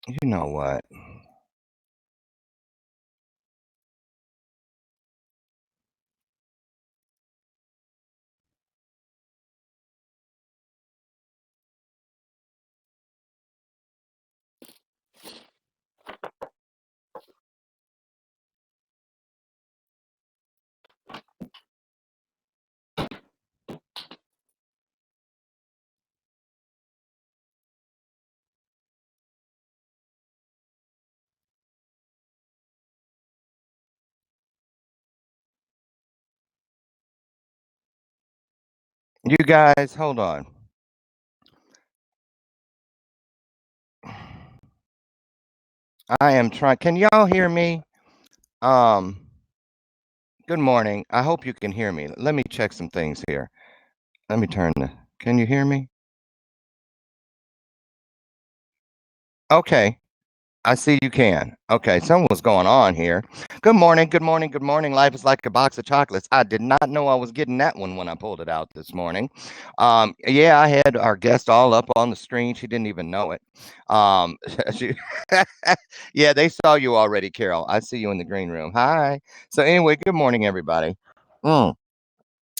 You know what? You guys, hold on. I am trying. Can y'all hear me? Um, Good morning. I hope you can hear me. Let me check some things here. Let me turn the. Can you hear me? Okay. I see you can. Okay, something's going on here. Good morning, good morning, good morning. Life is like a box of chocolates. I did not know I was getting that one when I pulled it out this morning. Yeah, I had our guest all up on the screen. She didn't even know it. Um, she, yeah, they saw you already, Carol. I see you in the green room. Hi. So anyway, good morning, everybody. Mm.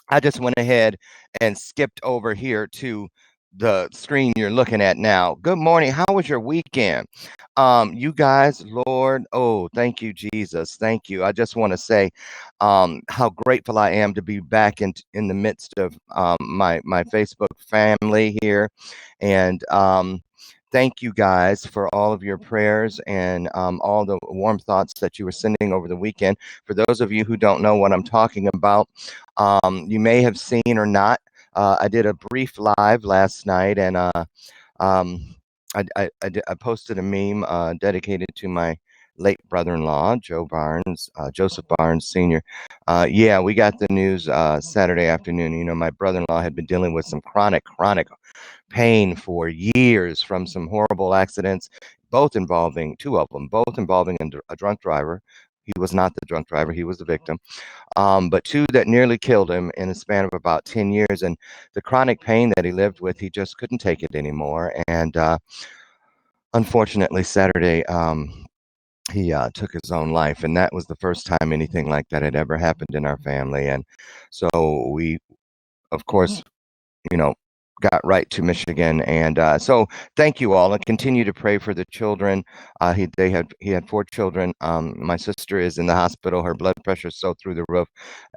I just went ahead and skipped over here to the screen you're looking at now. Good morning. How was your weekend? You guys, Lord, oh, thank you, Jesus. Thank you. I just want to say how grateful I am to be back in the midst of my Facebook family here. And thank you guys for all of your prayers and all the warm thoughts that you were sending over the weekend. For those of you who don't know what I'm talking about, you may have seen or not. I did a brief live last night, and um, I posted a meme dedicated to my late brother-in-law, Joseph Barnes Sr. Yeah, we got the news Saturday afternoon. You know, my brother-in-law had been dealing with some chronic pain for years from some horrible accidents, both involving two of them, both involving a drunk driver. He was not the drunk driver; he was the victim, but two that nearly killed him in a span of about 10 years. And the chronic pain that he lived with, he just couldn't take it anymore. And unfortunately, Saturday, he took his own life. And that was the first time anything like that had ever happened in our family. And so we, of course, you know, got right to Michigan, and so thank you all, and continue to pray for the children. He had four children. My sister is in the hospital; her blood pressure is so through the roof,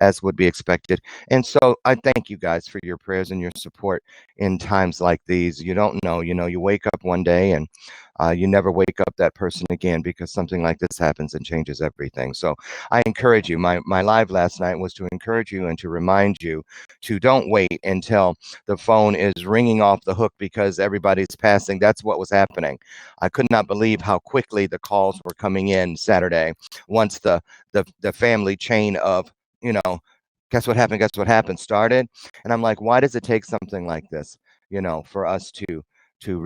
as would be expected. And so I thank you guys for your prayers and your support in times like these. You don't know, you wake up one day and you never wake up that person again because something like this happens and changes everything. So I encourage you. My live last night was to encourage you and to remind you to don't wait until the phone is ringing off the hook because everybody's passing. That's what was happening. I could not believe how quickly the calls were coming in Saturday once the family chain of, you know, guess what happened? Guess what happened? Started. And I'm like, why does it take something like this, for us to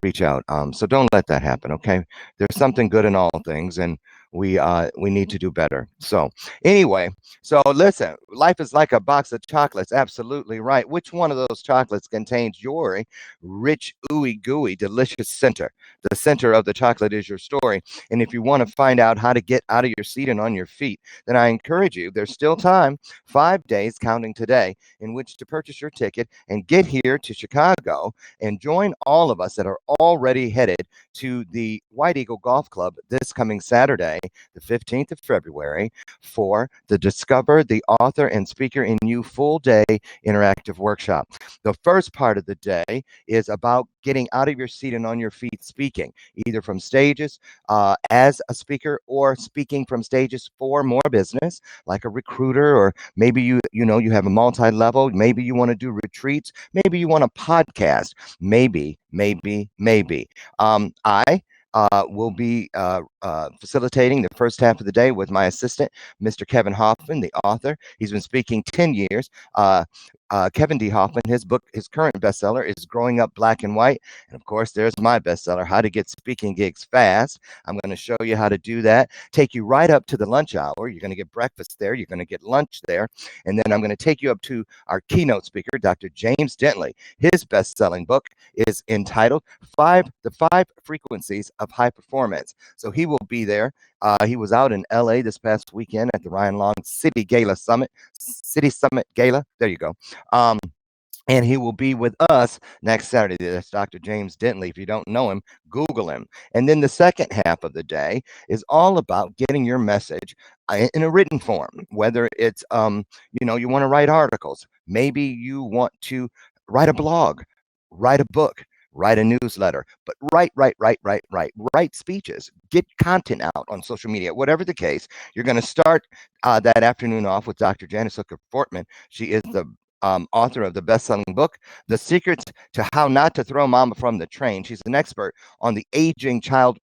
reach out? So don't let that happen. Okay. There's something good in all things, and we need to do better. So anyway, so listen, life is like a box of chocolates. Absolutely right. Which one of those chocolates contains your rich, ooey gooey, delicious center? The center of the chocolate is your story. And if you want to find out how to get out of your seat and on your feet, then I encourage you, there's still time, 5 days counting today, in which to purchase your ticket and get here to Chicago and join all of us that are already headed to the White Eagle Golf Club this coming Saturday, the 15th of February, for the Discover the Author and Speaker in You full day interactive workshop. The first part of the day is about getting out of your seat and on your feet speaking, either from stages as a speaker or speaking from stages for more business, like a recruiter, or maybe you have a multi-level, maybe you want to do retreats, maybe you want a podcast, maybe. I will be facilitating the first half of the day with my assistant, Mr. Kevin Hoffman, the author. He's been speaking 10 years. Kevin D. Hoffman. His book, his current bestseller is Growing Up Black and White. And of course, there's my bestseller, How to Get Speaking Gigs Fast. I'm going to show you how to do that, take you right up to the lunch hour. You're going to get breakfast there, you're going to get lunch there. And then I'm going to take you up to our keynote speaker, Dr. James Dentley. His best selling book is entitled The Five Frequencies of High Performance. So he will be there. He was out in LA this past weekend at the Ryan Long City Summit Gala. There you go. Um, and he will be with us next Saturday. That's Dr. James Dentley. If you don't know him, Google him. And then the second half of the day is all about getting your message in a written form, whether it's, you want to write articles. Maybe you want to write a blog, write a book, write a newsletter, but write speeches, get content out on social media, whatever the case. You're going to start that afternoon off with Dr. Janice Hooker Fortman. She is the author of the best-selling book, The Secrets to How Not to Throw Mama from the Train. She's an expert on the aging child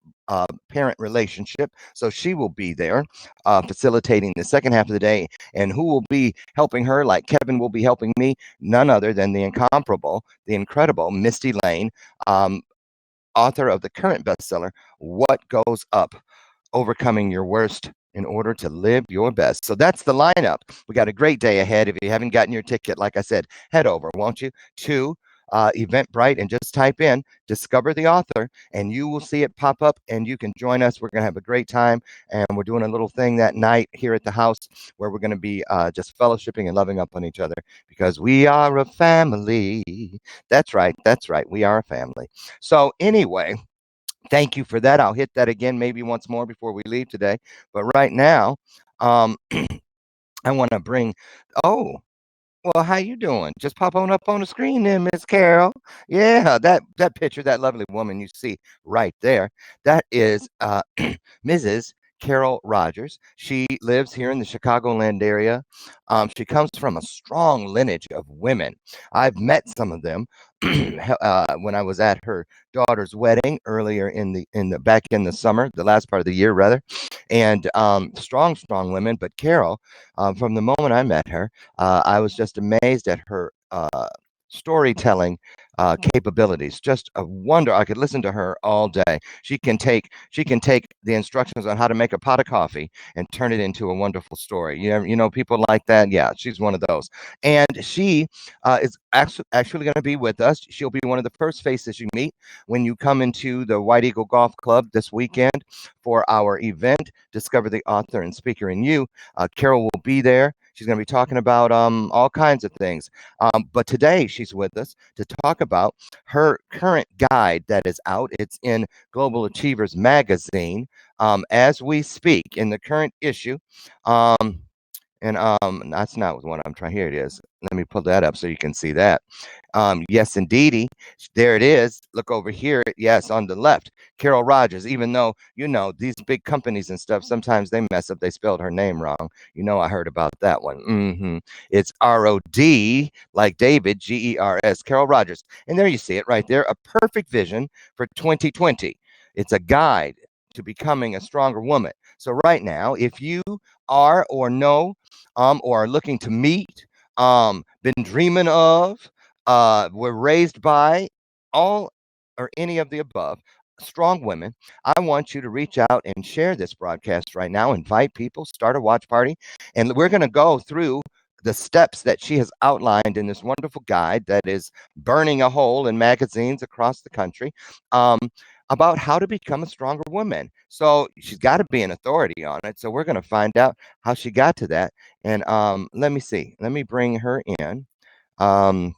parent relationship. So she will be there facilitating the second half of the day. And who will be helping her, like Kevin will be helping me? None other than the incomparable, the incredible Misty Lane, um, author of the current bestseller, What Goes Up? Overcoming your worst in order to live your best. So that's the lineup. We got a great day ahead. If you haven't gotten your ticket, like I said, head over, won't you, to Eventbrite and just type in Discover the Author, and you will see it pop up, and you can join us. We're going to have a great time, and we're doing a little thing that night here at the house where we're going to be just fellowshipping and loving up on each other because we are a family. That's right. That's right. We are a family. So, anyway, thank you for that. I'll hit that again maybe once more before we leave today. But right now, um, I want to bring. Oh, well, how you doing? Just pop on up on the screen there, Miss Carol. Yeah, that picture, that lovely woman you see right there, that is Mrs. Carol Rogers. She lives here in the Chicagoland area. She comes from a strong lineage of women. I've met some of them when I was at her daughter's wedding earlier in the back in the summer, the last part of the year rather, and strong women. But Carol, from the moment I met her, I was just amazed at her storytelling capabilities. Just a wonder. I could listen to her all day. She can take the instructions on how to make a pot of coffee and turn it into a wonderful story. You know people like that. Yeah, she's one of those. And she is actually going to be with us. She'll be one of the first faces you meet when you come into the White Eagle Golf Club this weekend for our event, Discover the Author and Speaker in You. Carol will be there. She's going to be talking about all kinds of things. But today she's with us to talk about her current guide that is out. It's in Global Achievers magazine as we speak in the current issue. And that's not what I'm trying. Here it is. Let me pull that up so you can see that. Yes, indeedy. There it is. Look over here. Yes, on the left. Carol Rogers, even though, these big companies and stuff, sometimes they mess up. They spelled her name wrong. I heard about that one. It's ROD, like David, GERS, Carol Rogers. And there you see it right there. A perfect vision for 2020. It's a guide to becoming a stronger woman. So right now, if you are or know or are looking to meet, been dreaming of, were raised by all or any of the above, strong women, I want you to reach out and share this broadcast right now. Invite people, start a watch party, and we're going to go through the steps that she has outlined in this wonderful guide that is burning a hole in magazines across the country. About how to become a stronger woman. So she's got to be an authority on it. So we're going to find out how she got to that. And let me see. Let me bring her in. Um,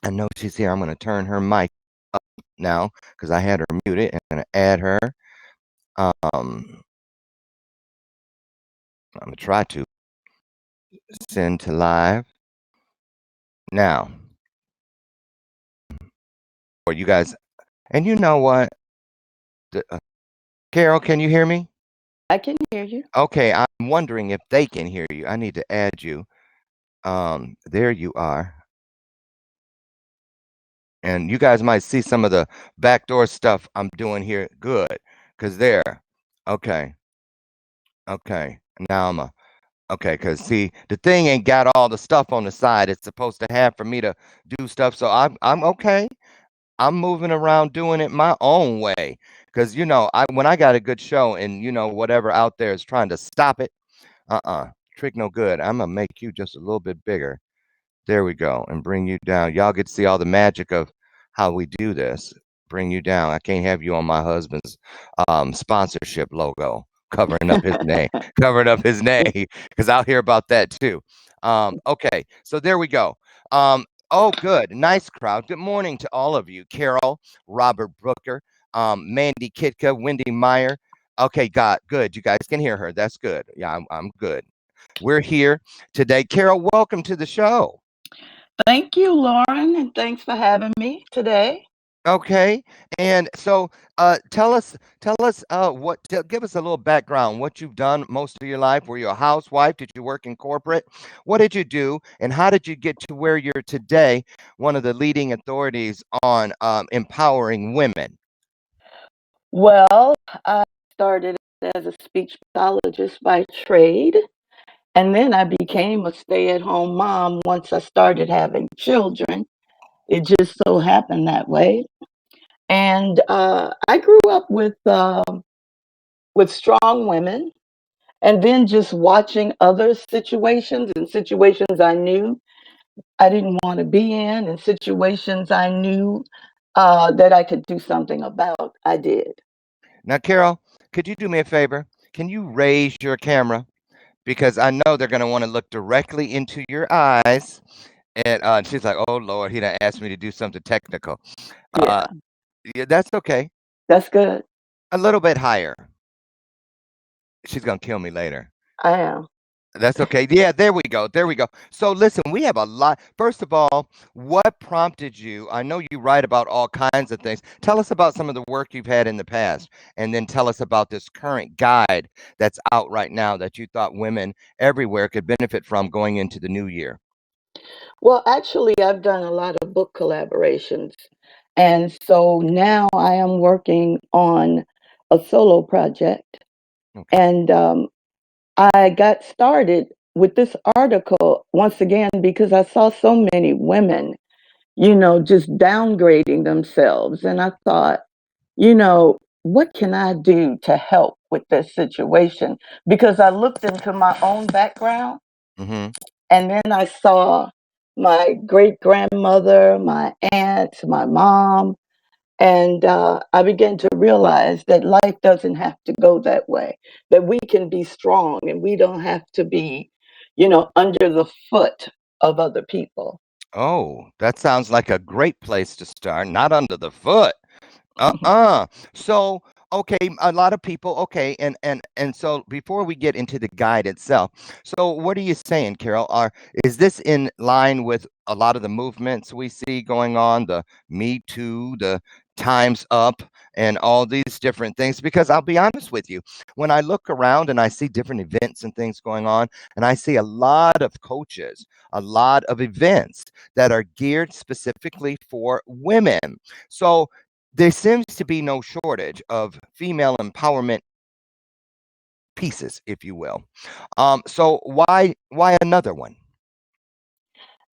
I know she's here. I'm going to turn her mic up now because I had her muted. And I'm going to add her. I'm going to try to send to live now. Or you guys, and you know what? Carol, can you hear me? I can hear you. Okay, I'm wondering if they can hear you. I need to add you. There you are. And you guys might see some of the backdoor stuff I'm doing here. Good, because there. Okay, okay. Now Okay, because see, the thing ain't got all the stuff on the side it's supposed to have for me to do stuff. So I'm okay. I'm moving around doing it my own way. Because I when I got a good show and whatever out there is trying to stop it, trick no good. I'm gonna make you just a little bit bigger. There we go, and bring you down. Y'all get to see all the magic of how we do this. Bring you down. I can't have you on my husband's sponsorship logo, covering up his name, covering up his name, because I'll hear about that too. Okay, so there we go. Oh, good, nice crowd. Good morning to all of you, Carol, Robert Brooker, Mandy Kitka, Wendy Meyer. Okay, got good. You guys can hear her. That's good. Yeah, I'm good. We're here today. Carol, welcome to the show. Thank you, Lauren, and thanks for having me today. Okay, and so tell us give us a little background. What you've done most of your life? Were you a housewife? Did you work in corporate? What did you do, and how did you get to where you're today? One of the leading authorities on empowering women. Well, I started as a speech pathologist by trade, and then I became a stay at home mom once I started having children. It just so happened that way. And I grew up with strong women, and then just watching other situations and situations I knew I didn't want to be in, and situations I knew that I could do something about, I did. Now, Carol, could you do me a favor? Can you raise your camera because I know they're going to want to look directly into your eyes. And she's like, "Oh Lord, he done asked me to do something technical." Uh, Yeah, yeah, that's okay. that's good. A little bit higher. She's gonna kill me later. I am. That's okay. Yeah, there we go. There we go. So listen, we have a lot. First of all, what prompted you? I know you write about all kinds of things. Tell us about some of the work you've had in the past, and then tell us about this current guide that's out right now that you thought women everywhere could benefit from going into the new year. Well, actually, I've done a lot of book collaborations. And so now I am working on a solo project. Okay. And I got started with this article once again because I saw so many women, just downgrading themselves. And I thought, what can I do to help with this situation? Because I looked into my own background, Mm-hmm. and then I saw my great grandmother, my aunt, my mom, and I began to realize that life doesn't have to go that way, that we can be strong and we don't have to be, under the foot of other people. Oh, that sounds like a great place to start. Not under the foot. Uh-uh. So, okay, a lot of people, okay, and so before we get into the guide itself, so what are you saying, Carol? Is this in line with a lot of the movements we see going on, the Me Too, the Times Up, and all these different things? Because I'll be honest with you, when I look around and I see different events and things going on, and I see a lot of coaches, a lot of events that are geared specifically for women. So there seems to be no shortage of female empowerment pieces, if you will. So why another one?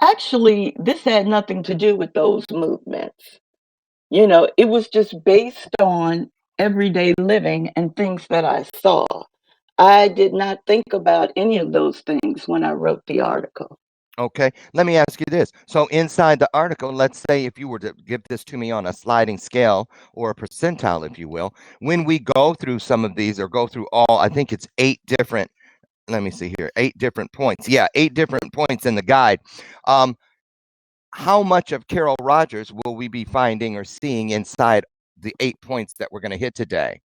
Actually, this had nothing to do with those movements. It was just based on everyday living and things that I saw. I did not think about any of those things when I wrote the article. Okay, let me ask you this. So inside the article, let's say if you were to give this to me on a sliding scale or a percentile, if you will, when we go through some of these or go through all, I think it's eight different. Let me see here, eight different points. Yeah, eight different points in the guide. Um, how much of Carol Rogers will we be finding or seeing inside the 8 points that we're going to hit today?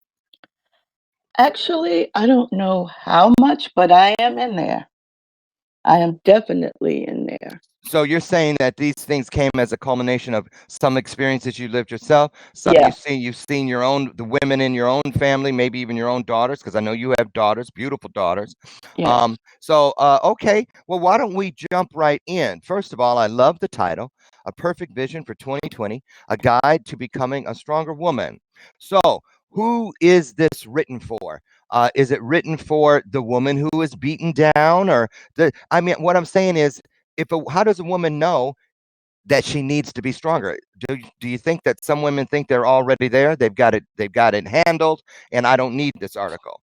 Actually, I don't know how much, but I am in there. I am definitely in there. So you're saying that these things came as a culmination of some experiences you lived yourself, some Yeah, you've seen your own the women in your own family, maybe even your own daughters, because I know you have daughters, beautiful daughters. yes. Okay, well, why don't we jump right in? First of all, I love the title, A Perfect Vision for 2020, a guide to becoming a stronger woman. So who is this written for? Is it written for the woman who is beaten down, or the? I mean, what I'm saying is, how does a woman know that she needs to be stronger? Do you think that some women think they're already there? They've got it handled, and I don't need this article.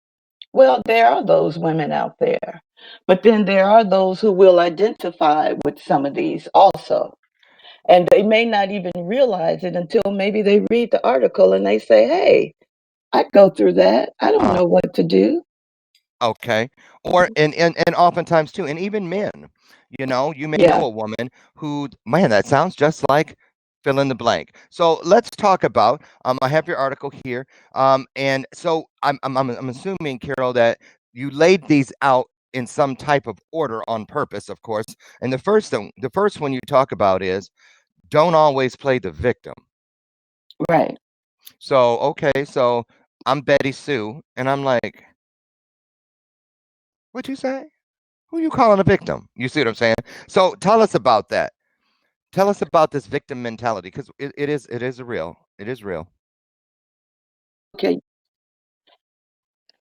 Well, there are those women out there, but then there are those who will identify with some of these also. And they may not even realize it until maybe they read the article and they say, hey, I go through that. I don't Uh, know what to do. Okay. Or and oftentimes too, and even men, you may know Yeah. a woman who, man, that sounds just like fill in the blank. So let's talk about. I have your article here. And so I'm assuming, Carol, that you laid these out in some type of order on purpose, of course. And the first one you talk about is don't always play the victim. Right. So okay, so I'm Betty Sue, and I'm like, what you say? Who you calling a victim? You see what I'm saying? So tell us about that. Tell us about this victim mentality, because it is real. It is real. Okay.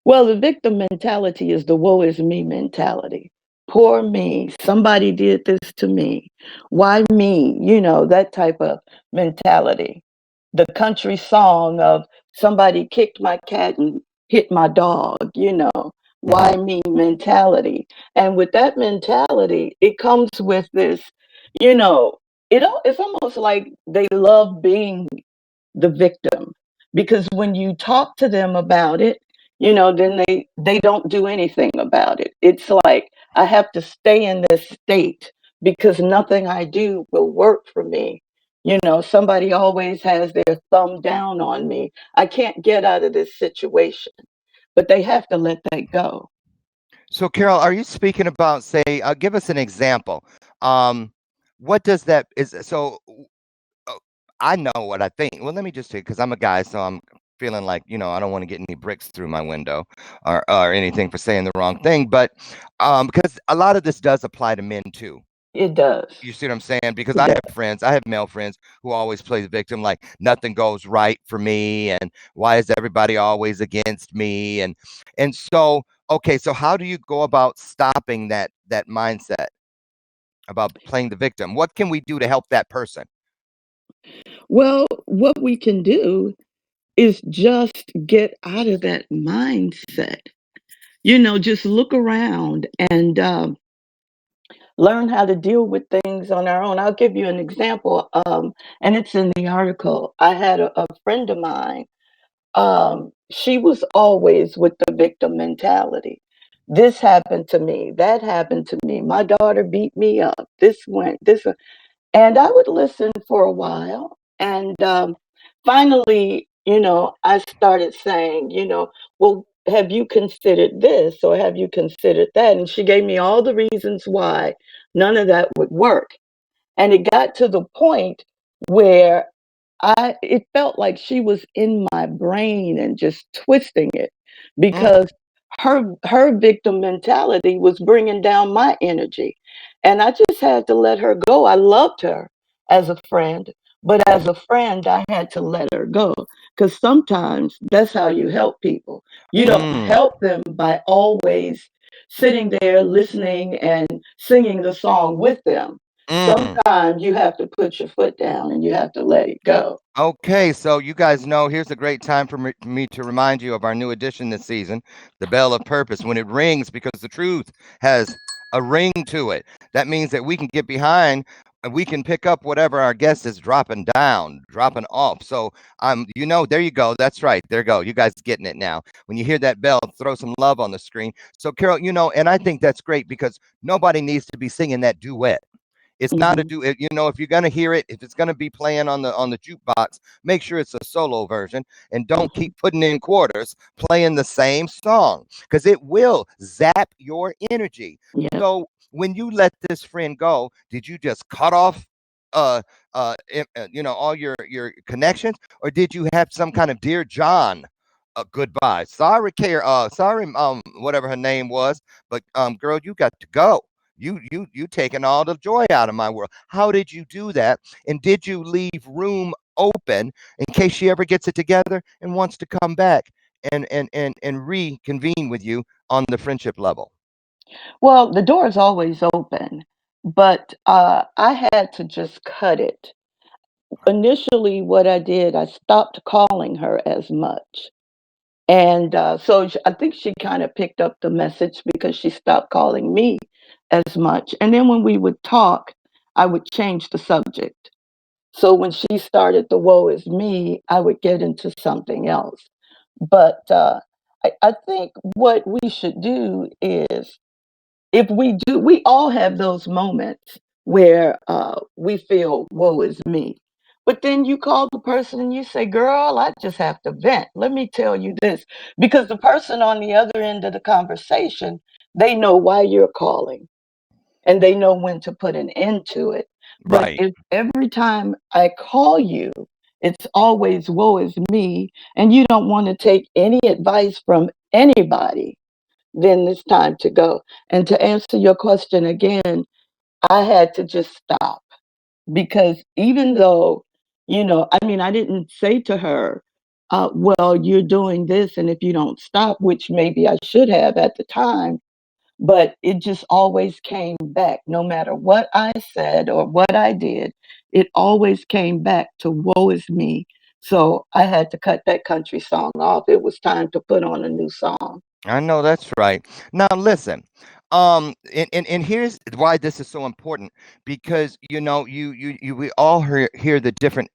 Well, the victim mentality is the woe is me mentality. Poor me. Somebody did this to me. Why me? That type of mentality. The country song of somebody kicked my cat and hit my dog. Hmm. Why me mentality. And with that mentality, it comes with this, you know, it's almost like they love being the victim, because when you talk to them about it, then they don't do anything about it. It's like I have to stay in this state because nothing I do will work for me. Somebody always has their thumb down on me. I can't get out of this situation, but they have to let that go. So, Carol, are you speaking about, say, give us an example? Um, what does that is so? uh, I know what I think. Well, let me just say, because I'm a guy, so I'm feeling like, I don't want to get any bricks through my window, or anything for saying the wrong thing. But because a lot of this does apply to men too. It does. You see what I'm saying? Because It I does. have friends, I have male friends who always play the victim, like nothing goes right for me, and why is everybody always against me? And so, okay, so how do you go about stopping that mindset about playing the victim? What can we do to help that person? Well, what we can do is just get out of that mindset. Just look around and learn how to deal with things on our own. I'll give you an example, and it's in the article. I had a friend of mine. She was always with the victim mentality. This happened to me. That happened to me. My daughter beat me up. This went. This. And I would listen for a while. And finally, I started saying, well, have you considered this or have you considered that? And she gave me all the reasons why none of that would work. And it got to the point where it felt like she was in my brain and just twisting it, Mm, because her victim mentality was bringing down my energy, and I just had to let her go. I loved her as a friend, but as a friend I had to let her go, because sometimes that's how you help people. You don't mm, help them by always sitting there listening and singing the song with them. mm. Sometimes you have to put your foot down and you have to let it go. Okay, so you guys know, here's a great time for me to remind you of our new addition this season, the bell of purpose. When it rings, because the truth has a ring to it, that means that we can get behind and we can pick up whatever our guest is dropping down, dropping off. So, there you go. That's right. There you go. You guys getting it now. When you hear that bell, throw some love on the screen. So, Carol, and I think that's great because nobody needs to be singing that duet. It's not a Mhm. do it, if you're gonna hear it, if it's gonna be playing on the jukebox, make sure it's a solo version, and don't Mhm. keep putting in quarters playing the same song, because it will zap your energy. Yep. So when you let this friend go, did you just cut off all your connections, or did you have some kind of dear John goodbye? Sorry, care sorry, whatever her name was, but girl, you got to go. You taking all the joy out of my world. How did you do that? And did you leave room open in case she ever gets it together and wants to come back and reconvene with you on the friendship level. Well, the door is always open, but I had to just cut it. Initially, what I did, I stopped calling her as much. And I think she kind of picked up the message because she stopped calling me as much. And then when we would talk, I would change the subject. So when she started the woe is me, I would get into something else. But I think what we should do is if we do, we all have those moments where we feel, woe is me. But then you call the person and you say, girl, I just have to vent. Let me tell you this. Because the person on the other end of the conversation, they know why you're calling and they know when to put an end to it. But Right. if every time I call you, it's always woe is me, and you don't want to take any advice from anybody, then it's time to go. And to answer your question again, I had to just stop because even though, I mean, I didn't say to her, well, you're doing this, and if you don't stop, which maybe I should have at the time, but it just always came back. No matter what I said or what I did, it always came back to woe is me. So I had to cut that country song off. It was time to put on a new song. I know that's right. Now listen, and here's why this is so important because we all hear the different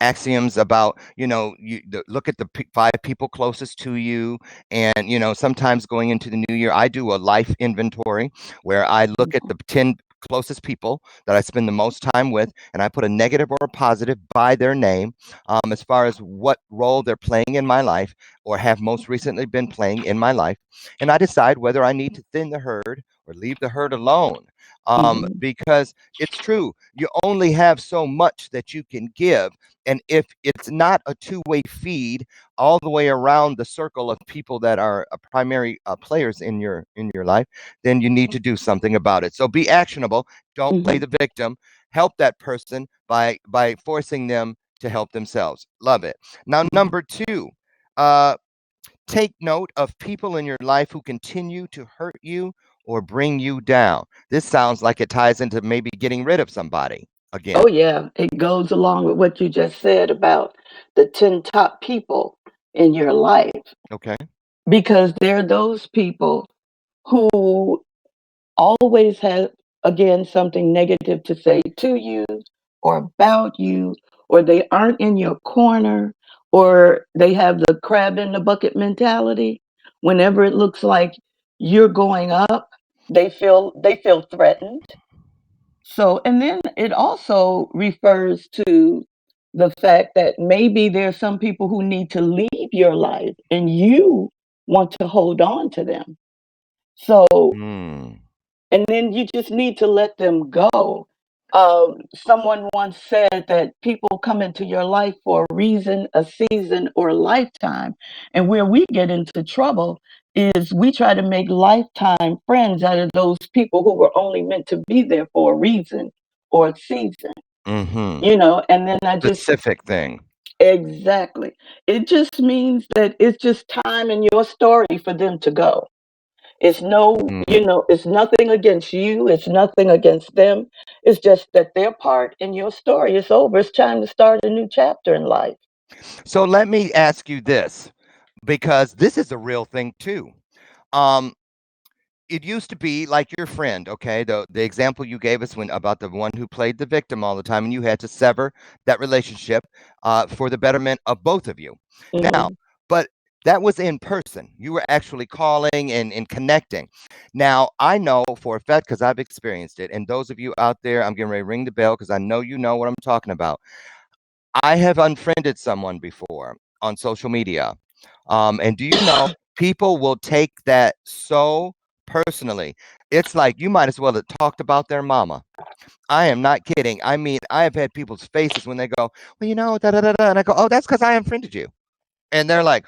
axioms about look at the five people closest to you, and sometimes going into the new year, I do a life inventory where I look at Mhm, the 10 closest people that I spend the most time with, and I put a negative or a positive by their name, as far as what role they're playing in my life or have most recently been playing in my life. And I decide whether I need to thin the herd or leave the herd alone. mhm, Because it's true, you only have so much that you can give. And if it's not a two-way feed all the way around the circle of people that are primary players in your life, then you need to do something about it. So be actionable. Don't play mhm, the victim. Help that person by forcing them to help themselves. Love it. Now, mhm. number two, uh, take note of people in your life who continue to hurt you or bring you down. This sounds like it ties into maybe getting rid of somebody again. Oh, yeah, it goes along with what you just said about the 10 top people in your life Okay. because they're those people who always have, again, something negative to say to you or about you, or they aren't in your corner, or they have the crab in the bucket mentality. Whenever it looks like you're going up, they feel threatened. So, and then it also refers to the fact that maybe there's some people who need to leave your life and you want to hold on to them. So, Hmm. and then you just need to let them go. Someone once said that people come into your life for a reason, a season, or a lifetime. And where we get into trouble is we try to make lifetime friends out of those people who were only meant to be there for a reason or a season, Mm-hmm. and then I just, Specific thing. exactly. It just means that it's just time in your story for them to go. It's no, Mm. it's nothing against you. It's nothing against them. It's just that their part in your story is over. It's time to start a new chapter in life. So let me ask you this, because this is a real thing too. Um, it used to be like your friend, okay? The example you gave us when about the one who played the victim all the time, and you had to sever that relationship for the betterment of both of you. Now, Hmm. but that was in person. You were actually calling and connecting. Now, I know for a fact because I've experienced it, and those of you out there, I'm getting ready to ring the bell because I know you know what I'm talking about. I have unfriended someone before on social media. And do you know, people will take that so personally. It's like you might as well have talked about their mama. I am not kidding. I mean, I have had people's faces when they go, well, da da da da. And I go, oh, that's because I unfriended you. And they're like,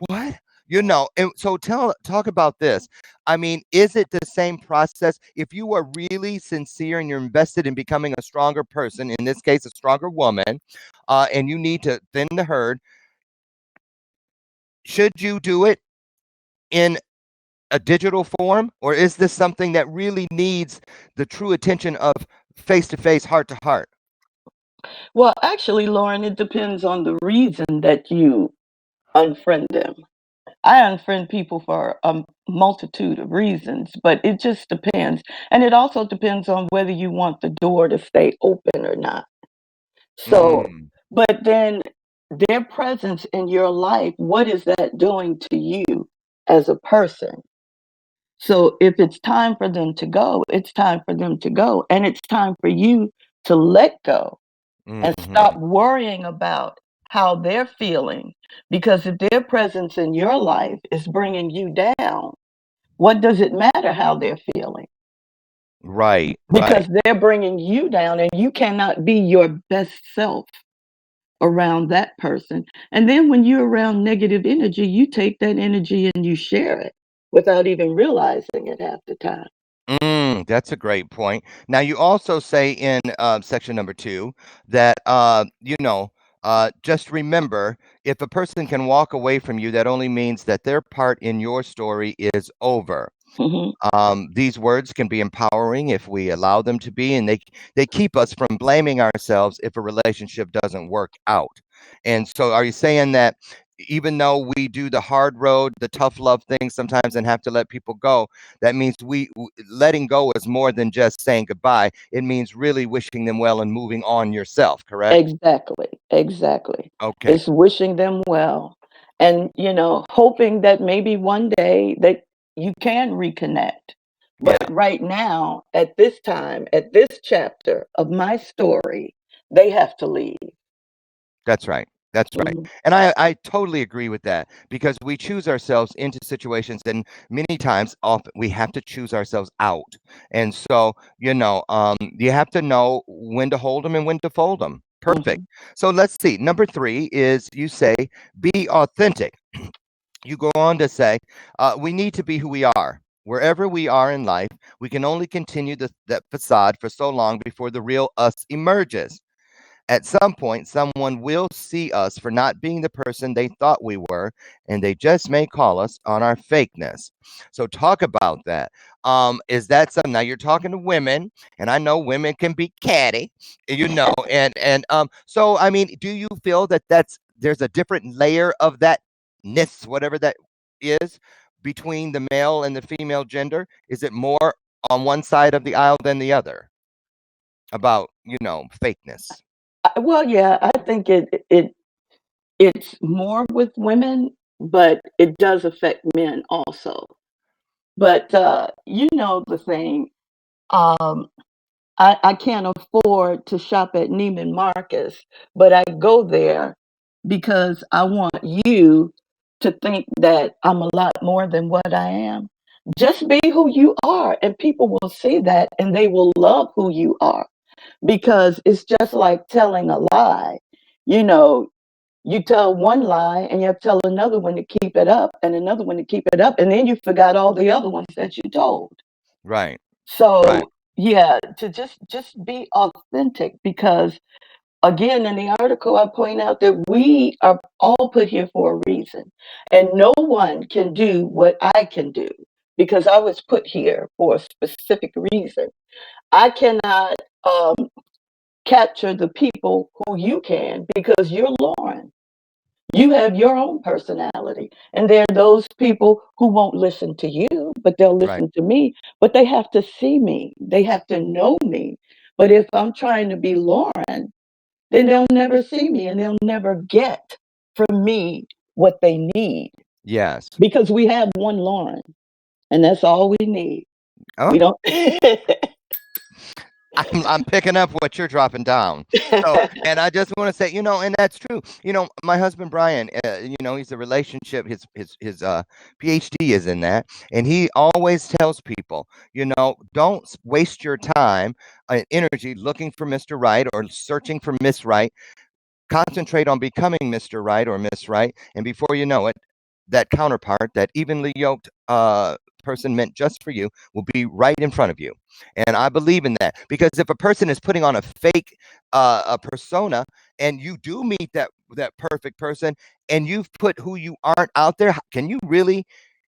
what? And so talk about this. I mean, is it the same process if you are really sincere and you're invested in becoming a stronger person, in this case, a stronger woman, and you need to thin the herd? Should you do it in a digital form, or is this something that really needs the true attention of face to face, heart to heart? Well, actually, Lauren, it depends on the reason that you unfriend them. I unfriend people for a multitude of reasons, but it just depends. And it also depends on whether you want the door to stay open or not. So, Mm, but then their presence in your life, what is that doing to you as a person? So if it's time for them to go, it's time for them to go. And it's time for you to let go and stop mhm. worrying about how they're feeling. Because if their presence in your life is bringing you down, what does it matter how they're feeling? Right, Because right. they're bringing you down and you cannot be your best self around that person. And then when you're around negative energy, you take that energy and you share it without even realizing it half the time. That's a great point. Now, you also say in section number two that, just remember, if a person can walk away from you, that only means that their part in your story is over. Hmm. These words can be empowering if we allow them to be, and they keep us from blaming ourselves if a relationship doesn't work out. And so, are you saying that even though we do the hard road, the tough love thing sometimes, and have to let people go, that means letting go is more than just saying goodbye. It means really wishing them well and moving on yourself. Correct? Exactly, exactly. Okay. It's wishing them well and, hoping that maybe one day that you can reconnect. But Yeah. right now, at this time, at this chapter of my story, they have to leave. That's right. That's right. Mhm, And I totally agree with that because we choose ourselves into situations and many times often we have to choose ourselves out. And so, you have to know when to hold them and when to fold them. Perfect. mhm, So let's see. Number three is you say, be authentic. You go on to say, we need to be who we are. Wherever we are in life, we can only continue that facade for so long before the real us emerges. At some point, someone will see us for not being the person they thought we were, and they just may call us on our fakeness. So, talk about that. Is that something? Now, you're talking to women, and I know women can be catty, so I mean, do you feel that there's a different layer of that ness, whatever that is, between the male and the female gender? Is it more on one side of the aisle than the other about fakeness? well, yeah, I think it's more with women, but it does affect men also. But you know the thing. Um, I can't afford to shop at Neiman Marcus, but I go there because I want you to think that I'm a lot more than what I am. Just be who you are, and people will see that and they will love who you are because it's just like telling a lie. You know, you tell one lie and you have to tell another one to keep it up and another one to keep it up, and then you forgot all the other ones that you told. Right. Right. So, yeah, to just be authentic because again in the article I point out that we are all put here for a reason. And no one can do what I can do because I was put here for a specific reason. I cannot capture the people who you can because you're Lauren. You have your own personality. And there are those people who won't listen to you, but they'll Right. listen to me. But they have to see me, they have to know me. But if I'm trying to be Lauren, then they'll never see me and they'll never get from me what they need Yes. because we have one Lauren and that's all we need. Oh, We don't. I'm picking up what you're dropping down. So, and I just want to say, and that's true. My husband Brian, he's a relationship. His PhD is in that, and he always tells people, don't waste your time and energy looking for Mr. Right or searching for Miss Right. Concentrate on becoming Mr. Right or Miss Right, and before you know it, that counterpart, that evenly yoked person meant just for you, will be right in front of you. And I believe in that, because if a person is putting on a fake a persona, and you do meet that perfect person, and you've put who you aren't out there, can you really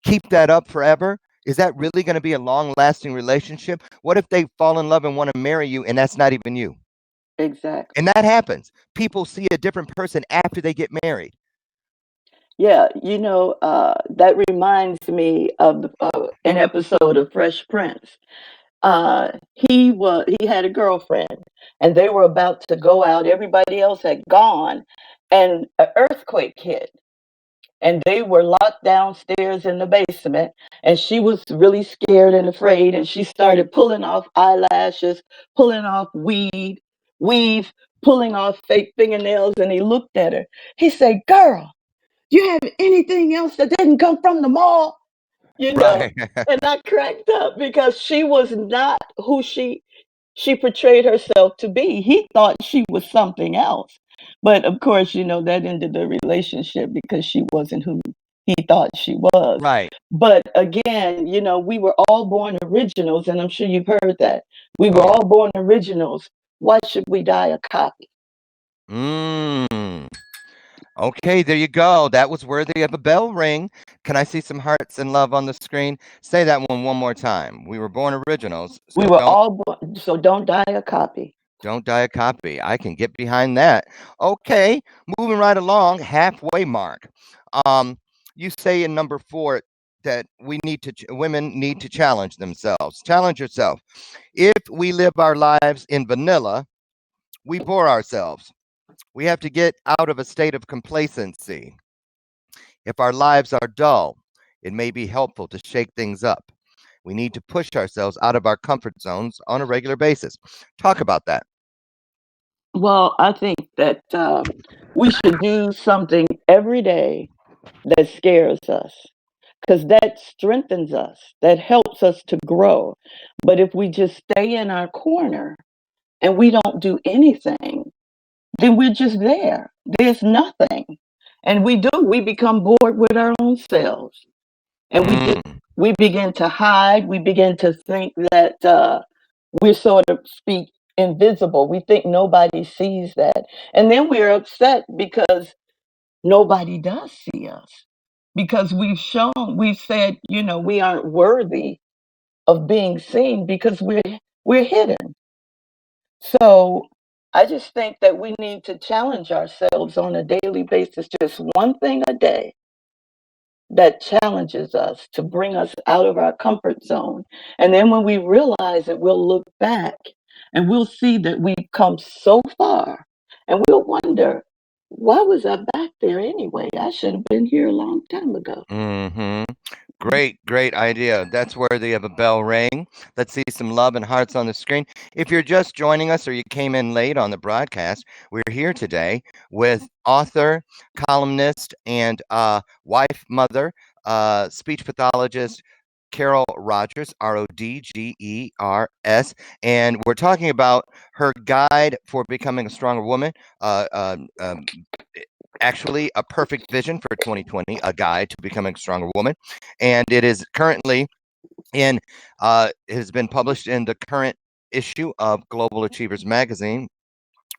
keep that up forever? Is that really going to be a long lasting relationship? What if they fall in love and want to marry you and that's not even you? And Exactly. that happens. People see a different person after they get married. Yeah, that reminds me of an episode of Fresh Prince. He had a girlfriend, and they were about to go out. Everybody else had gone, and an earthquake hit, and they were locked downstairs in the basement. And she was really scared and afraid, and she started pulling off eyelashes, pulling off weave, pulling off fake fingernails. And he looked at her. He said, "Girl, do you have anything else that didn't come from the mall?" You know, Right. and I cracked up because she was not who she portrayed herself to be. He thought she was something else. But of course, that ended the relationship because she wasn't who he thought she was. Right. But again, we were all born originals, and I'm sure you've heard that. We Oh were yeah. all born originals. Why should we die a copy? Mm. Okay, there you go. That was worthy of a bell ring. Can I see some hearts and love on the screen? Say that one more time. We were born originals, We so were don't all born, so don't die a copy. don't die a copy. I can get behind that. Okay, moving right along, halfway mark. Um, you say in number 4 that women need to challenge themselves. Challenge yourself. If we live our lives in vanilla, we bore ourselves. We have to get out of a state of complacency. If our lives are dull, it may be helpful to shake things up. We need to push ourselves out of our comfort zones on a regular basis. Talk about that. Well, I think that we should do something every day that scares us, because that strengthens us, that helps us to grow. But if we just stay in our corner and we don't do anything, then we're just there. There's nothing. And we become bored with our own selves. And Mm, we begin to hide. We begin to think that we're, so to speak, invisible. We think nobody sees that. And then we're upset because nobody does see us, because we've said, we aren't worthy of being seen because we're hidden. So I just think that we need to challenge ourselves on a daily basis, just one thing a day that challenges us to bring us out of our comfort zone. And then when we realize it, we'll look back and we'll see that we've come so far, and we'll wonder, why was I back there anyway? I should have been here a long time ago. hmm Great idea. That's worthy of a bell ring. Let's see some love and hearts on the screen. If you're just joining us or you came in late on the broadcast, we're here today with author, columnist, and wife, mother, speech pathologist Carol Rogers, Rodgers, and we're talking about her guide for becoming a stronger woman. Uh, um, um, actually a perfect vision for 2020, a guide to becoming a stronger woman. And it is currently in, it has been published in the current issue of Global Achievers Magazine,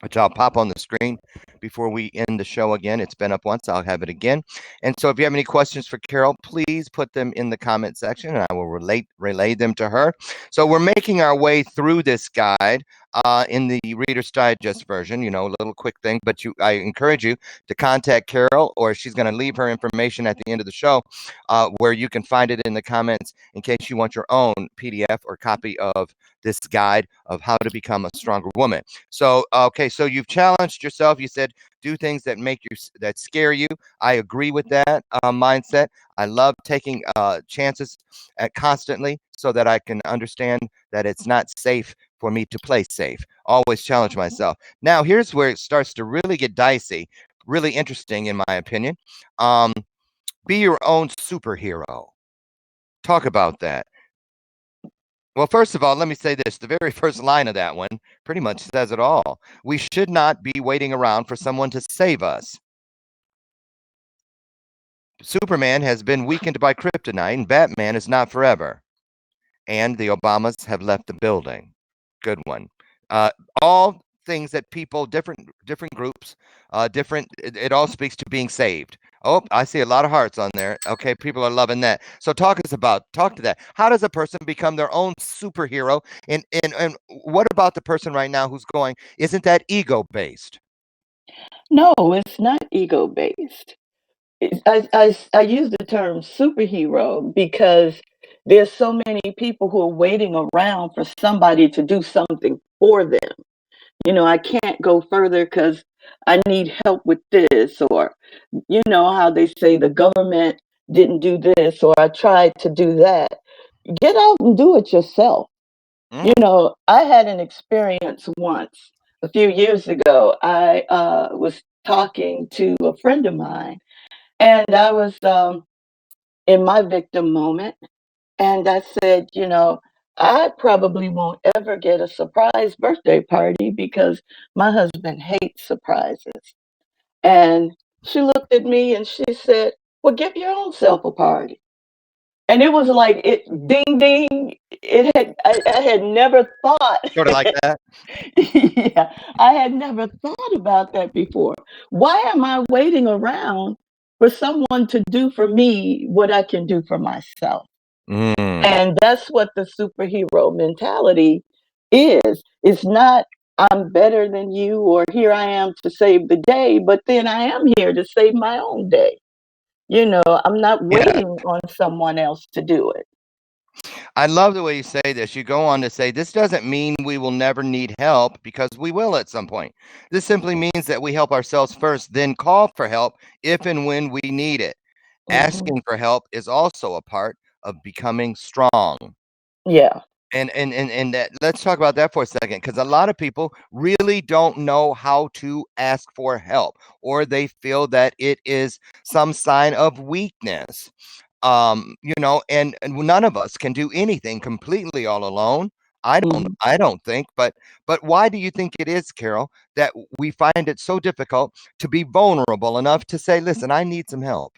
which I'll pop on the screen before we end the show again. It's been up once, I'll have it again. And so if you have any questions for Carol, please put them in the comment section and I will relay them to her. So we're making our way through this guide in the Reader's Digest version, a little quick thing, but I encourage you to contact Carol, or she's going to leave her information at the end of the show where you can find it in the comments in case you want your own PDF or copy of this guide of how to become a stronger woman. So, okay, so you've challenged yourself. You said do things that scare you. I agree with that mindset. I love taking chances constantly so that I can understand that it's not safe for me to play safe. Always challenge myself. Now, here's where it starts to really get dicey, really interesting, in my opinion. Um, be your own superhero. Talk about that. Well, first of all, let me say this. The very first line of that one pretty much says it all. We should not be waiting around for someone to save us. Superman has been weakened by kryptonite, and Batman is not forever. And the Obamas have left the building. Good one. Uh, all things that people, different groups, different. It all speaks to being saved. Oh, I see a lot of hearts on there. Okay, people are loving that. So talk to that. How does a person become their own superhero? And what about the person right now who's going? Isn't that ego based? No, it's not ego based. I use the term superhero because there's so many people who are waiting around for somebody to do something for them. I can't go further because I need help with this, or how they say the government didn't do this, or I tried to do that. Get out and do it yourself. Mm, I had an experience once a few years ago. I was talking to a friend of mine, and I was in my victim moment. And I said, I probably won't ever get a surprise birthday party because my husband hates surprises. And she looked at me and she said, well, give your own self a party. And it was like it ding ding. I had never thought. sort of like that. Yeah, I had never thought about that before. Why am I waiting around for someone to do for me what I can do for myself? Mm. And that's what the superhero mentality is. It's not I'm better than you or here I am to save the day, but then I am here to save my own day. I'm not Yeah. waiting on someone else to do it. I love the way you say this. You go on to say, this doesn't mean we will never need help because we will at some point. This simply means that we help ourselves first, then call for help if and when we need it. Hmm. Asking for help is also a part of becoming strong. Yeah. And that, let's talk about that for a second, because a lot of people really don't know how to ask for help, or they feel that it is some sign of weakness. And none of us can do anything completely all alone. Hmm. I don't think, but why do you think it is, Carol, that we find it so difficult to be vulnerable enough to say, listen, I need some help?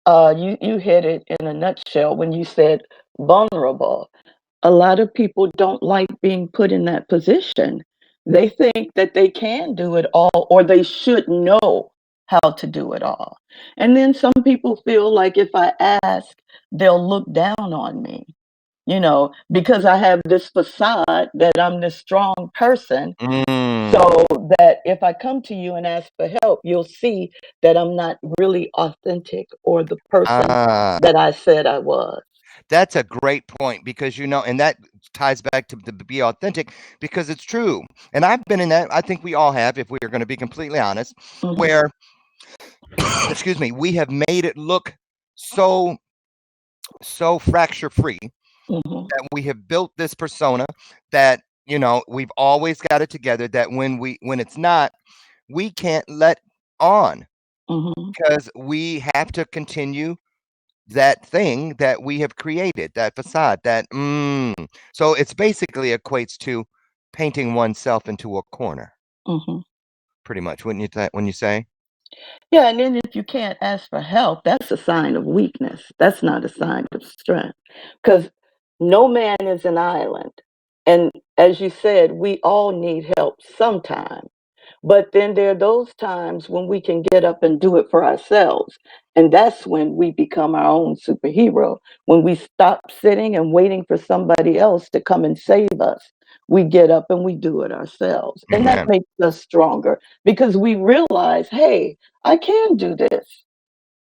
You hit it in a nutshell when you said vulnerable. A lot of people don't like being put in that position. They think that they can do it all or they should know how to do it all. And then some people feel like if I ask, they'll look down on me, because I have this facade that I'm this strong person. Mm. So that if I come to you and ask for help, you'll see that I'm not really authentic or the person Ah, that I said I was. that's a great point, because and that ties back to be authentic, because it's true. And I've been in that. I think we all have, if we are going to be completely honest, Hmm. where, excuse me, we have made it look so fracture free, Hmm. that we have built this persona that we've always got it together, that when it's not, we can't let on, Hmm. because we have to continue that thing that we have created, that facade, so it's basically equates to painting oneself into a corner, Hmm. pretty much, wouldn't you when you say? Yeah, and then if you can't ask for help, that's a sign of weakness. That's not a sign of strength. Because no man is an island. And as you said, we all need help sometime. But then there are those times when we can get up and do it for ourselves. And that's when we become our own superhero. When we stop sitting and waiting for somebody else to come and save us, we get up and we do it ourselves. And that Amen. makes us stronger because we realize, hey, I can do this.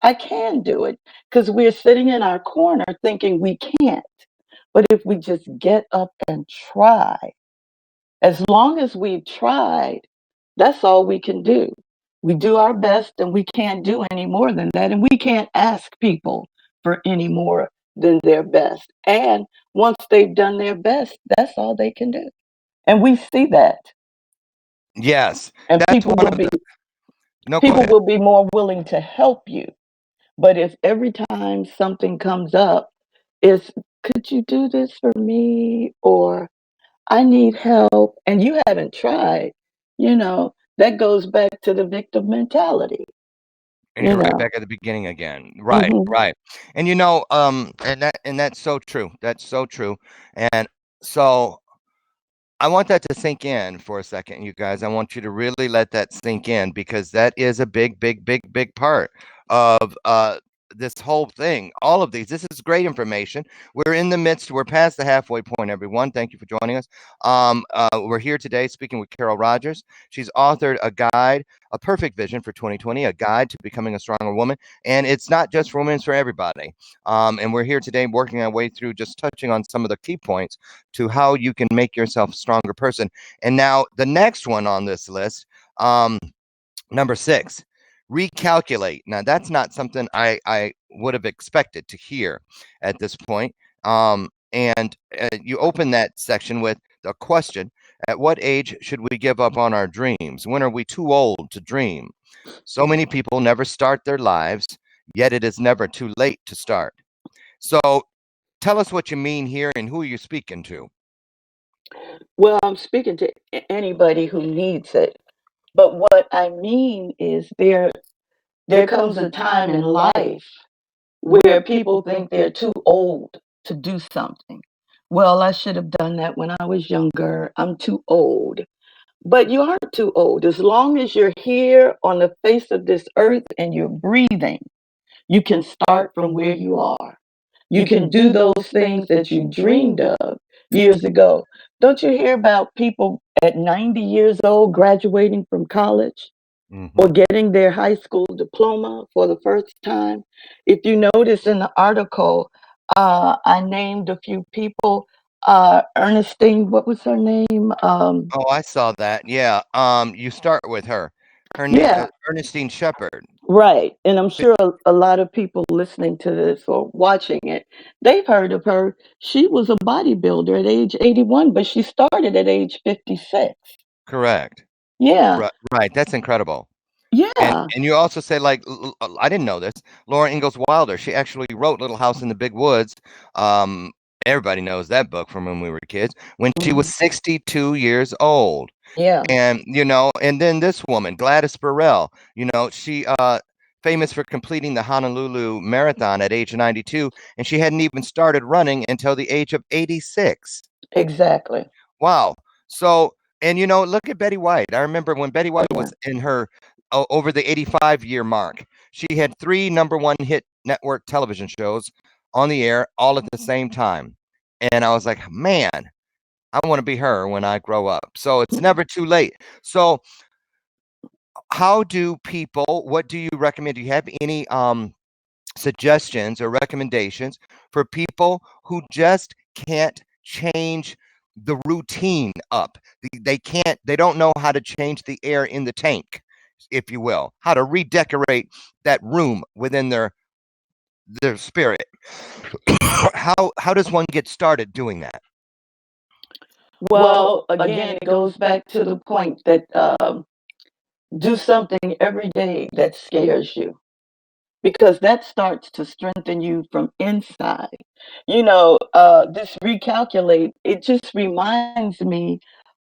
I can do it because we're sitting in our corner thinking we can't. But if we just get up and try, as long as we've tried, that's all we can do. We do our best and we can't do any more than that. And we can't ask people for any more than their best. And once they've done their best, that's all they can do. And we see that. Yes, And that's one of the. No, go people ahead. will be more willing to help you. But if every time something comes up, it's could you do this for me? Or I need help and you haven't tried, that goes back to the victim mentality. And you you're right know. back at the beginning again. Right, Mhm. right. And and that's so true. That's so true. And so I want that to sink in for a second, you guys. I want you to really let that sink in because that is a big, big, big, big part of this whole thing. All of these. This is great information. We're in the midst. We're past the halfway point. Everyone, thank you for joining us. We're here today speaking with Carol Rogers. She's authored a guide, a perfect vision for 2020, a guide to becoming a stronger woman, and it's not just for women; it's for everybody. And we're here today working our way through, just touching on some of the key points to how you can make yourself a stronger person. And now the next one on this list, um, number 6, recalculate. Now that's not something I would have expected to hear at this point. And you open that section with a question: At what age should we give up on our dreams? When are we too old to dream? So many people never start their lives, yet it is never too late to start. So tell us what you mean here and who you're speaking to. Well, I'm speaking to anybody who needs it. But what I mean is there comes a time in life where people think they're too old to do something. Well, I should have done that when I was younger. I'm too old. But you aren't too old. As long as you're here on the face of this earth and you're breathing, you can start from where you are. You can do those things that you dreamed of years ago. Don't you hear about people at 90 years old graduating from college Hmm. or getting their high school diploma for the first time? If you notice in the article, I named a few people. Ernestine, what was her name? Oh, I saw that. Yeah. You start with her. Her name Yeah, Ernestine Shepherd. right. And I'm sure a lot of people listening to this or watching it, they've heard of her. She was a bodybuilder at age 81, but she started at age 56. Correct. Yeah, Right. Right. That's incredible. And yeah, and you also say like I didn't know this. Laura Ingalls Wilder. She actually wrote Little House in the Big Woods. Um, Everybody knows that book from when we were kids. When she was mhm, 62 years old. yeah, And then this woman, Gladys Burrell, she famous for completing the Honolulu Marathon at age 92, and she hadn't even started running until the age of 86. exactly. Wow. So, and look at Betty White. I remember when Betty Oh, White yeah. was in her over the 85-year mark. She had 3 number 1 hit network television shows on the air all at the same time. And I was like, "Man, I want to be her when I grow up." So it's never too late. So how do people what do you recommend? Do you have any suggestions or recommendations for people who just can't change the routine up? They don't know how to change the air in the tank, if you will, how to redecorate that room within their spirit. How does one get started doing that? Well, again, it goes back to the point that do something every day that scares you because that starts to strengthen you from inside. This recalculate, it just reminds me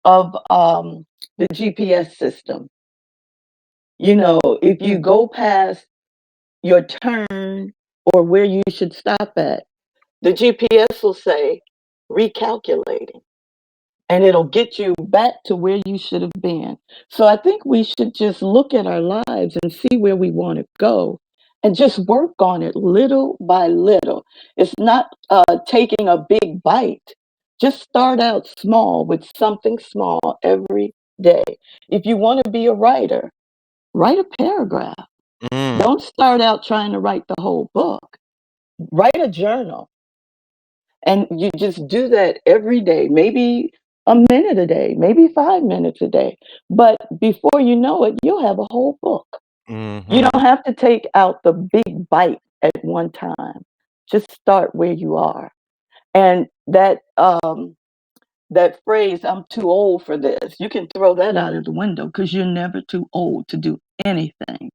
of the GPS system. If you go past your turn or where you should stop at, the GPS will say recalculating and it'll get you back to where you should have been. So I think we should just look at our lives and see where we want to go and just work on it little by little. It's not taking a big bite. Just start out small with something small every day. If you want to be a writer, write a paragraph. Mm, Don't start out trying to write the whole book. Write a journal. And you just do that every day, maybe a minute a day, maybe 5 minutes a day. But before you know it, you'll have a whole book. You mhm, don't have to take out the big bite at one time. Just start where you are. And that phrase, I'm too old for this, you can throw that out of the window because you're never too old to do anything.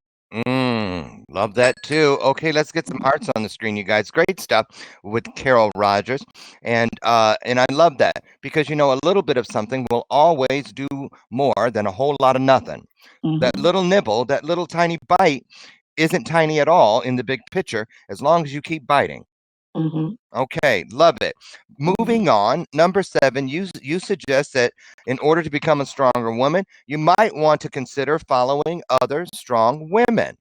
love that too. Okay, let's get some hearts on the screen, you guys. Great stuff with Carol Rogers, and I love that because a little bit of something will always do more than a whole lot of nothing. That Hmm. little nibble, that little tiny bite, isn't tiny at all in the big picture as long as you keep biting. Mhm. Okay, love it. Mhm. Moving on, number 7, you suggest that in order to become a stronger woman, you might want to consider following other strong women.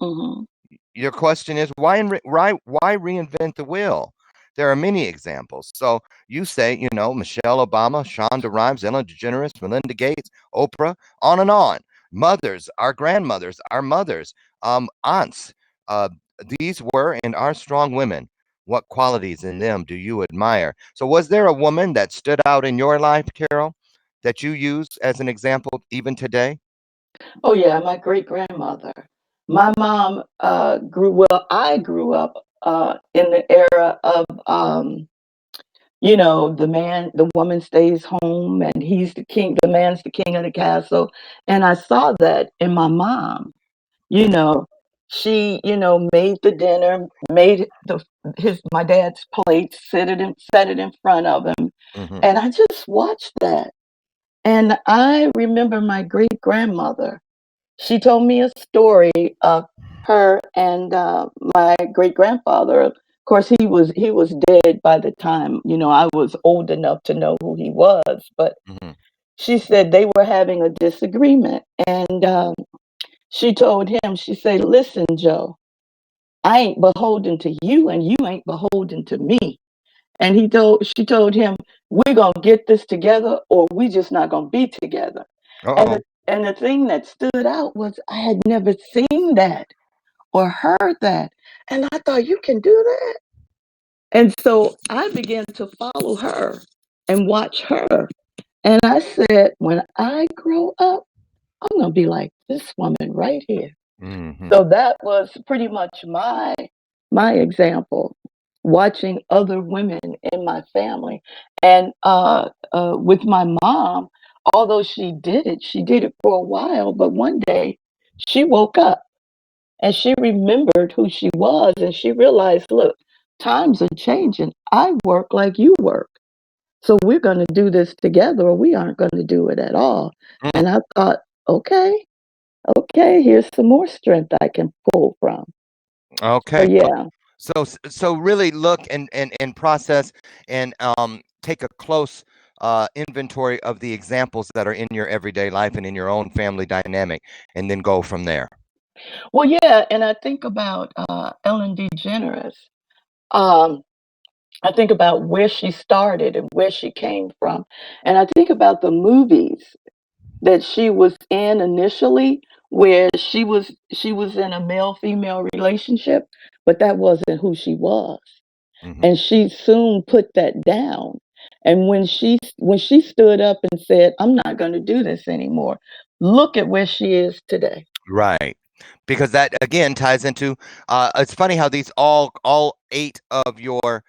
Mhm. Your question is why reinvent the wheel? There are many examples. So you say, Michelle Obama, Shonda Rhimes, Ellen DeGeneres, Melinda Gates, Oprah, on and on. Mothers, our grandmothers, our mothers, aunts. Uh, these were and are strong women. What qualities in them do you admire? So was there a woman that stood out in your life, Carol, that you use as an example even today? Oh yeah, my great grandmother. My mom I grew up in the era of the woman stays home and he's the king, the man's the king of the castle. And I saw that in my mom. You know, she, made the dinner, made my dad's plate, set it in front of him. Hmm. And I just watched that. And I remember my great grandmother. She told me a story of her and my great grandfather. Of course, he was dead by the time I was old enough to know who he was. But Hmm. she said they were having a disagreement, and she told him, she said, "Listen, Joe, I ain't beholden to you, and you ain't beholden to me." And she told him, "We're gonna get this together, or we just not gonna be together." And Uh-oh. the thing that stood out was I had never seen that or heard that, and I thought, you can do that. And so I began to follow her and watch her, and I said, when I grow up, I'm gonna be like this woman right here. Hmm. So that was pretty much my example, watching other women in my family. And with my mom, although she did it for a while, but one day she woke up and she remembered who she was, and she realized, look, times are changing. I work like you work. So we're going to do this together, or we aren't going to do it at all. And I thought, okay, okay, here's some more strength I can pull from. So Okay. yeah. So really look and process and take a close inventory of the examples that are in your everyday life and in your own family dynamic, and then go from there. Well, yeah, and I think about Ellen DeGeneres. Um, I think about where she started and where she came from, and I think about the movies that she was in initially, where she was in a male female relationship, but that wasn't who she was, Hmm. and she soon put that down. And when she stood up and said, "I'm not going to do this anymore," look at where she is today. Right. Because that again ties into it's funny how these all 8 of your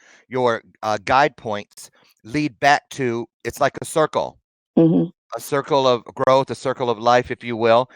guide points lead back to it's like Hmm. a circle of growth, a circle of life, if you will.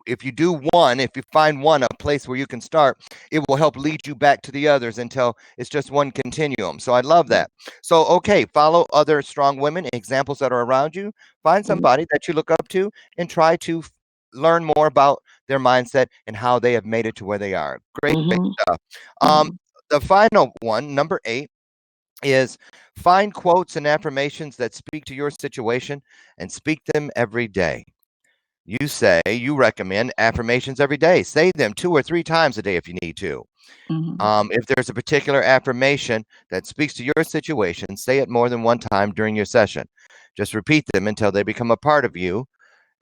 If you do one, if you find one, a place where you can start, it will help lead you back to the others until it's just one continuum. So I love that. So, okay, follow other strong women, examples that are around you. Find Hmm. somebody that you look up to and try to learn more about their mindset and how they have made it to where they are. Great, great Hmm. stuff. Um, Hmm. the final one, number 8, is find quotes and affirmations that speak to your situation and speak them every day. You recommend affirmations every day. Say them 2 or 3 times a day if you need to. Hmm. If there's a particular affirmation that speaks to your situation, say it more than one time during your session. Just repeat them until they become a part of you,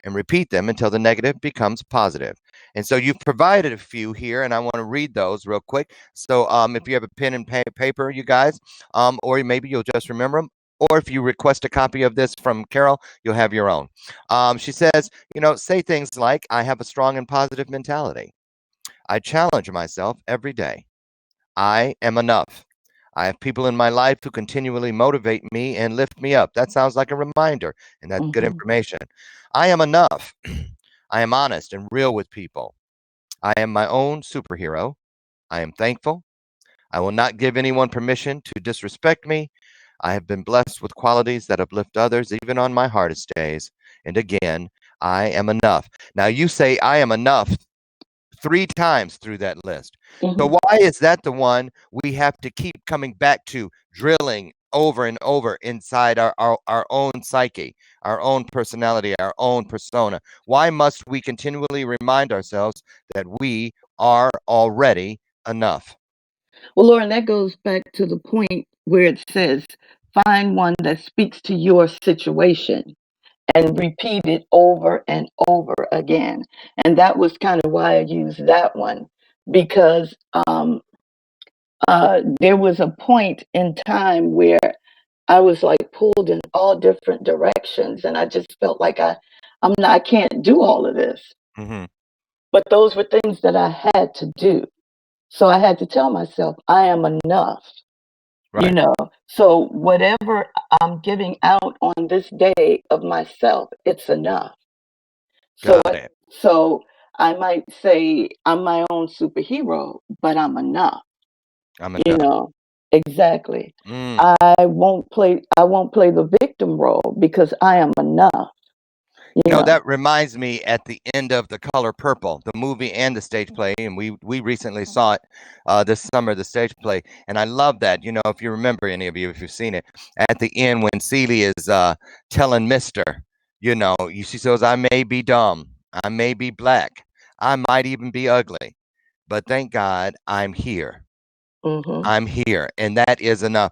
and repeat them until the negative becomes positive. And so you've provided a few here, and I want to read those real quick. So if you have a pen and paper, you guys, or maybe you'll just remember them. Or if you request a copy of this from Carol, you'll have your own. She says, say things like, I have a strong and positive mentality. I challenge myself every day. I am enough. I have people in my life who continually motivate me and lift me up. That sounds like a reminder, and that's good Hmm. information. I am enough. I am honest and real with people. I am my own superhero. I am thankful. I will not give anyone permission to disrespect me. I have been blessed with qualities that uplift others, even on my hardest days. And again, I am enough. Now, you say, I am enough 3 times through that list. So Mhm. why is that the one we have to keep coming back to, drilling over and over inside our own psyche, our own personality, our own persona? Why must we continually remind ourselves that we are already enough? Well, Lauren, that goes back to the point where it says, find one that speaks to your situation and repeat it over and over again. And that was kind of why I used that one because there was a point in time where I was like pulled in all different directions, and I just felt like I can't do all of this. Mhm. But those were things that I had to do. So I had to tell myself, I am enough, you Right. know. So whatever I'm giving out on this day of myself, it's enough. So Got it. so I might say I'm my own superhero, but I'm enough, I'm you enough. know. Exactly. Mm. I won't play the victim role because I am enough, you You know, know. that reminds me at the end of The Color Purple, the movie and the stage play, and we recently saw it this summer, the stage play, and I love that. You know, if you remember, any of you, if you've seen it, at the end when Celie is telling Mister, you know, she says, "I may be dumb, I may be black, I might even be ugly, but thank God I'm here. Mhm. I'm here, and that is enough."